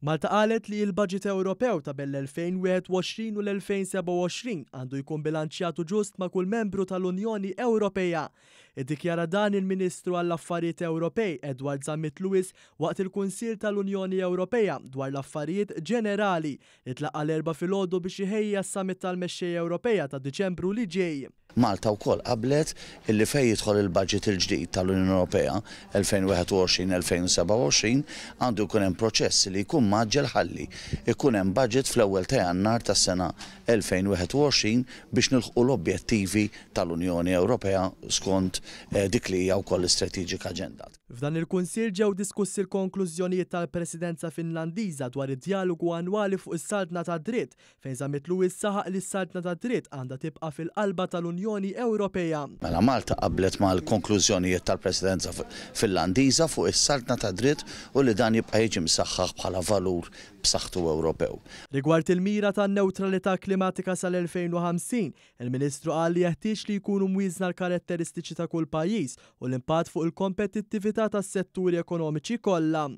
Malta qalet li l-budget Ewropew ta' bell-2021 u l-2027 għandu jkun bilanċjat u ġust ma' kull membru tal-Unjoni Ewropea. Iddikjara dan il-Ministru għall-Affarijiet Ewropej Edward Zammit-Lewis waqt il-Kunsill tal-Unjoni Ewropea dwar l-affarijiet ġenerali li tlaqqa l-erba' filgħodu biex iħejja s-Summit tal-Mexxejja Ewropea ta' Diċembru li ġej. Malta wkoll qablet illi fejn jidħol il-budget il-ġdid tal-Unjoni Ewropea 2021-2027 għandu jkun hemm proċess li jkun maġġel ħalli jkun hemm budget fl-ewwel ta' Jannar tas-sena 2021 biex nilħqu l-objettivi tal-Unjoni Ewropea skont dik li hija wkoll l-Strategic Agenda. F'dan il-Kunsill ġew diskussi l-konklużjonijiet tal-Presidenza Finlandiża dwar id-dialogu annwali fuq is-saldna tad-dritt fejn Zammit-Lewis saħaq li s-saldna tad-dritt għandha tibqa' fil-qalba tal-Unjoni Ewropea. Mela Malta qablet mal-konklużjonijiet tal-Presidenza Finlandiża fuq is-saldna tad-dritt u li dan jibqa' jiġi msaħħaħ bħala valur b'saħħtu Ewropew. Rigward il-mira tan-newtralità klimatika sal-2050, il-Ministru qal li jeħtieġ li jkunu mwiżna l-karatteristiċi ta' kull pajjiż u l-impatt fuq il-kompetittività tas-setturi ekonomiċi kollha.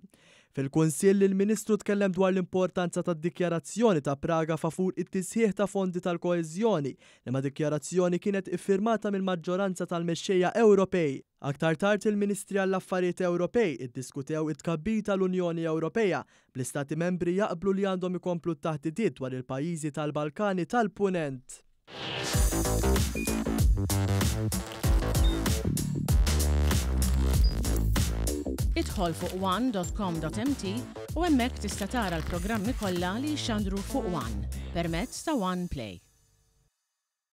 Fil-Kunsill il-Ministru tkellem dwar l-importanza tad-dikjarazzjoni ta' Praga favur it-tisħiħ ta' fondi tal-koeżjoni li ma' dikjarazzjoni kienet iffirmata mill-maġġoranza tal-mexxejja Ewropej. Aktar tard il-Ministri għall-Affarijiet Ewropej iddiskutew it-tkabbir tal-Unjoni Ewropea bl-Istati membri jaqblu li għandhom ikomplu t-taħdidiet dwar il-pajjiżi tal-Balkani tal-Punent. Idħol fuq one.com.mt u hemmhekk tista' tara l-programmi kollha li jxandru fuq One permezz ta' One Play.